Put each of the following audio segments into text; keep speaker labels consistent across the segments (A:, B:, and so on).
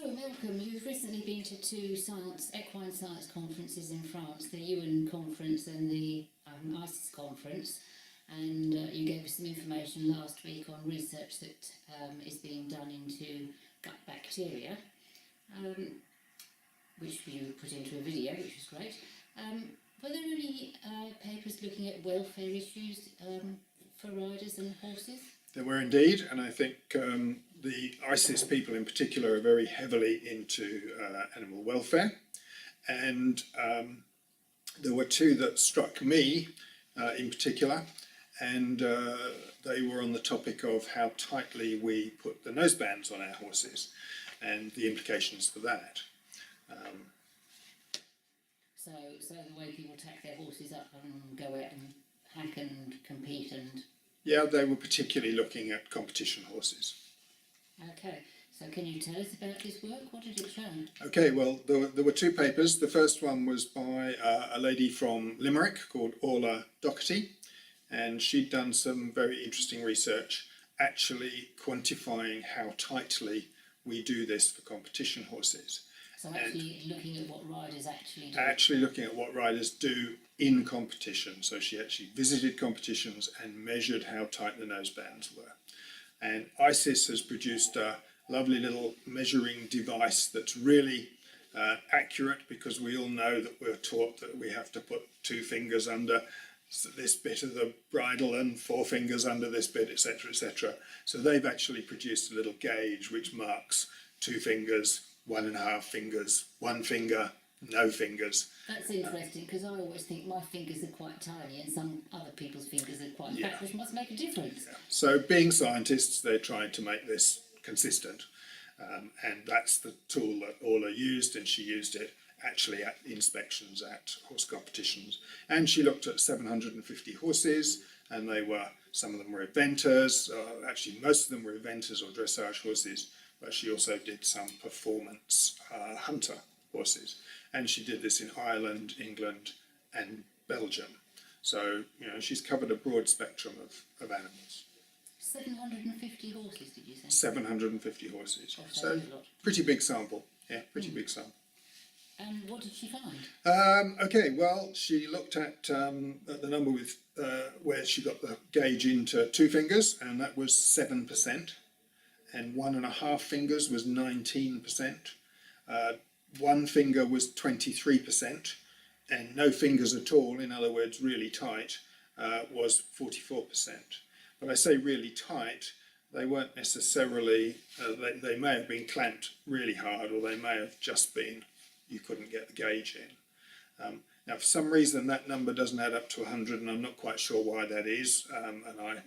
A: So, Malcolm, you've recently been to two equine science conferences in France, the UN conference and the ICES conference, and you gave us some information last week on research that is being done into gut bacteria, which you put into a video, which was great. Were there any papers looking at welfare issues for riders and horses?
B: There were indeed, and I think the ICES people in particular are very heavily into animal welfare, and there were two that struck me in particular, and they were on the topic of how tightly we put the nosebands on our horses and the implications for that.
A: So the way people tack their horses up and go out and hack and compete and...
B: Yeah, they were particularly looking at competition horses.
A: Okay, so can you tell us about this work? What did it show?
B: Okay, well, there were two papers. The first one was by a lady from Limerick called Orla Doherty, and she'd done some very interesting research actually quantifying how tightly we do this for competition horses.
A: So actually looking at what riders actually do.
B: Actually looking at what riders do in competition. So she actually visited competitions and measured how tight the nosebands were. And ICES has produced a lovely little measuring device that's really accurate, because we all know that we're taught that we have to put 2 fingers under this bit of the bridle and 4 fingers under this bit, etc., etc. So they've actually produced a little gauge which marks 2 fingers, 1.5 fingers, 1 finger, no fingers.
A: That's interesting, because I always think my fingers are quite tiny and some other people's fingers are quite fat, which must make a difference.
B: Yeah. So being scientists, they're trying to make this consistent, and that's the tool that Orla used, and she used it actually at inspections at horse competitions. And she looked at 750 horses, and some of them were eventers, actually most of them were eventers or dressage horses, but she also did some performance hunter horses. And she did this in Ireland, England and Belgium. So, you know, she's covered a broad spectrum of animals.
A: 750 horses, did you say?
B: 750 horses.
A: Oh,
B: so, pretty big sample. Yeah, pretty big sample.
A: And what did she find?
B: Okay, well, she looked at the number with where she got the gauge into 2 fingers, and that was 7%. And 1.5 fingers was 19%. 1 finger was 23%, and no fingers at all, in other words, really tight, was 44%. But I say really tight, they weren't necessarily, they may have been clamped really hard, or they may have just been, you couldn't get the gauge in. Now, for some reason, that number doesn't add up to 100, and I'm not quite sure why that is, and I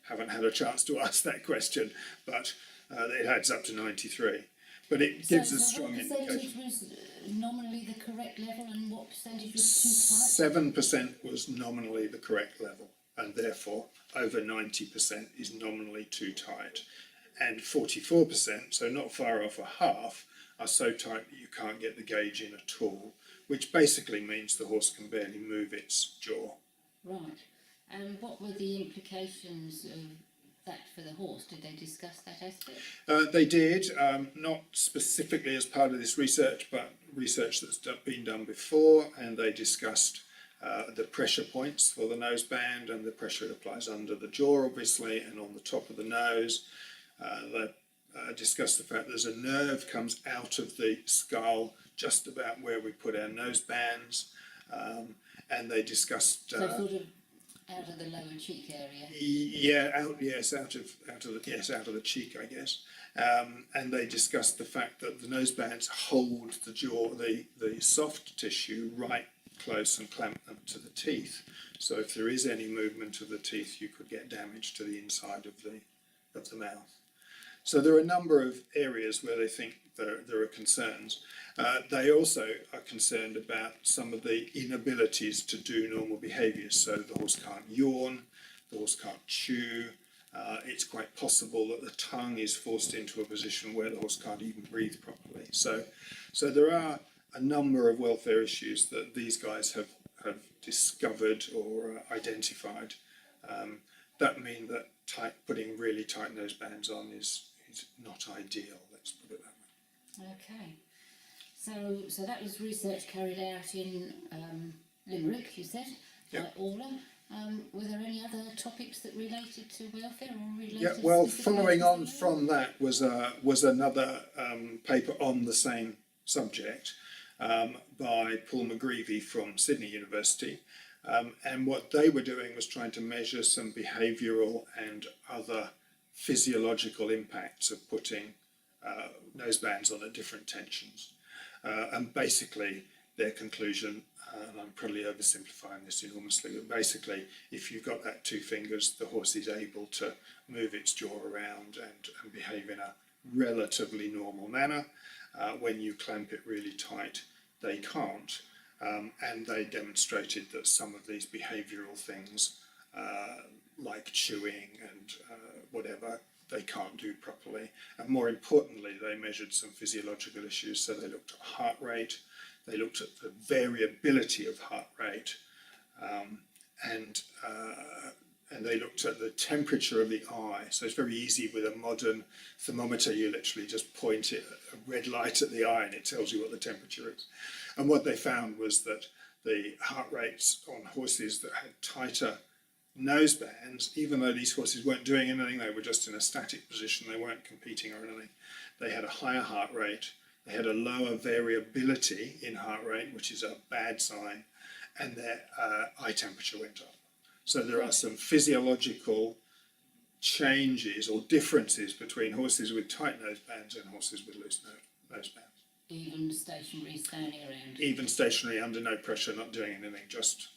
B: haven't had a chance to ask that question, but it adds up to 93. But it gives us strong indication.
A: What percentage was nominally the correct level, and what percentage was too tight?
B: 7% was nominally the correct level, and therefore over 90% is nominally too tight. And 44%, so not far off a half, are so tight that you can't get the gauge in at all, which basically means the horse can barely move its jaw.
A: Right. And what were the implications of that for the horse? Did they discuss that aspect?
B: They did, not specifically as part of this research, but research that's been done before, and they discussed the pressure points for the noseband and the pressure it applies under the jaw, obviously, and on the top of the nose. They discussed the fact there's a nerve comes out of the skull just about where we put our nosebands, and they discussed...
A: so sort of out of the lower cheek area.
B: Yeah, out of the cheek, I guess. And they discussed the fact that the nosebands hold the jaw, the soft tissue, right close and clamp them to the teeth. So if there is any movement of the teeth, you could get damage to the inside of the mouth. So there are a number of areas where they think there are concerns. They also are concerned about some of the inabilities to do normal behaviours. So the horse can't yawn, the horse can't chew. It's quite possible that the tongue is forced into a position where the horse can't even breathe properly. So there are a number of welfare issues that these guys have discovered or identified that mean that putting really tight nosebands on is not ideal, let's put it that way.
A: Okay. So that was research carried out in Limerick, you said, by
B: Yep.
A: Orla. Were there any other topics that related to welfare or related?
B: Yeah, well,
A: specifically
B: following
A: to
B: on
A: welfare?
B: from that was another paper on the same subject by Paul McGreevy from Sydney University. And what they were doing was trying to measure some behavioural and other physiological impacts of putting nosebands on at different tensions. And basically their conclusion, and I'm probably oversimplifying this enormously, but basically if you've got that two fingers, the horse is able to move its jaw around and behave in a relatively normal manner. When you clamp it really tight, they can't. And they demonstrated that some of these behavioural things, like chewing and whatever, they can't do properly. And more importantly, they measured some physiological issues. So they looked at heart rate, they looked at the variability of heart rate, and they looked at the temperature of the eye. So it's very easy with a modern thermometer, you literally just point it, a red light at the eye and it tells you what the temperature is. And what they found was that the heart rates on horses that had tighter nosebands, even though these horses weren't doing anything, they were just in a static position, they weren't competing or anything, they had a higher heart rate, they had a lower variability in heart rate, which is a bad sign, and their eye temperature went up. So there are some physiological changes or differences between horses with tight nosebands and horses with loose nosebands.
A: Even stationary, standing around.
B: Even stationary, under no pressure, not doing anything, just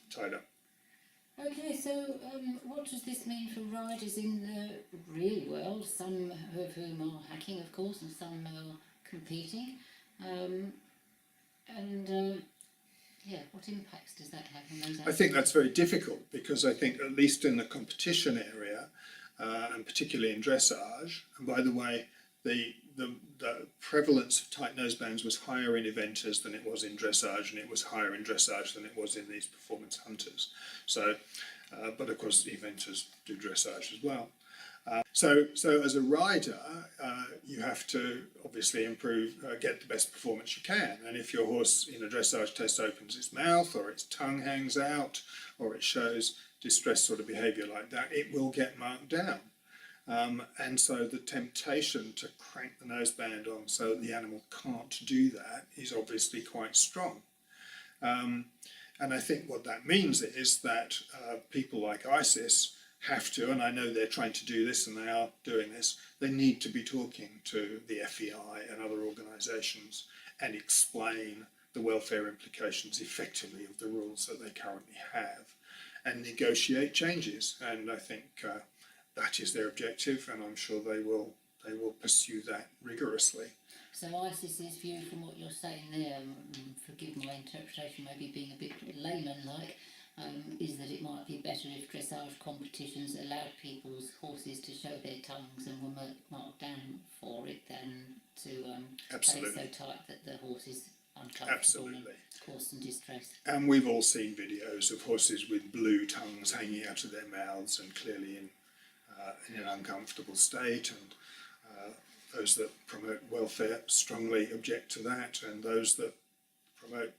B: tied up.
A: Okay, so what does this mean for riders in the real world? Some of whom are hacking, of course, and some are competing. Yeah, what impacts does that have on those?
B: I think that's very difficult because I think at least in the competition area, and particularly in dressage, and by the way, the prevalence of tight nosebands was higher in eventers than it was in dressage, and it was higher in dressage than it was in these performance hunters. So, but of course, eventers do dressage as well. So as a rider, you have to obviously improve, get the best performance you can. And if your horse in a dressage test opens its mouth, or its tongue hangs out, or it shows distressed sort of behaviour like that, it will get marked down. And so the temptation to crank the noseband on so that the animal can't do that is obviously quite strong. And I think what that means is that people like ISIS have to, and I know they're trying to do this and they are doing this, they need to be talking to the FEI and other organisations and explain the welfare implications effectively of the rules that they currently have and negotiate changes. And I think that is their objective, and I'm sure they will pursue that rigorously.
A: So ISIS's view, from what you're saying there, forgive my interpretation maybe being a bit layman-like, is that it might be better if dressage competitions allowed people's horses to show their tongues and were marked down for it than to play so tight that the horse is uncomfortable and cause some distress.
B: And we've all seen videos of horses with blue tongues hanging out of their mouths and clearly in an uncomfortable state, and those that promote welfare strongly object to that, and those that promote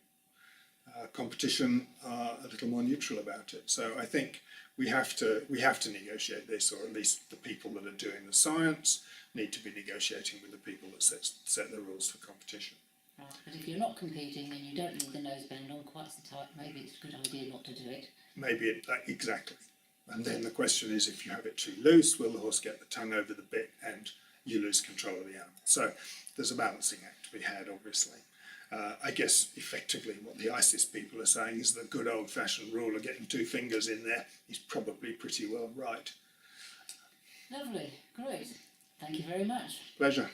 B: competition are a little more neutral about it. So I think we have to negotiate this, or at least the people that are doing the science need to be negotiating with the people that set the rules for competition.
A: Right, but if you're not competing and you don't need the noseband on quite so tight, maybe it's a good idea not to do it.
B: Maybe exactly. And then the question is, if you have it too loose, will the horse get the tongue over the bit and you lose control of the animal? So there's a balancing act to be had, obviously. I guess effectively what the ISIS people are saying is the good old-fashioned rule of getting two fingers in there is probably pretty well right.
A: Lovely, great. Thank you very much.
B: Pleasure.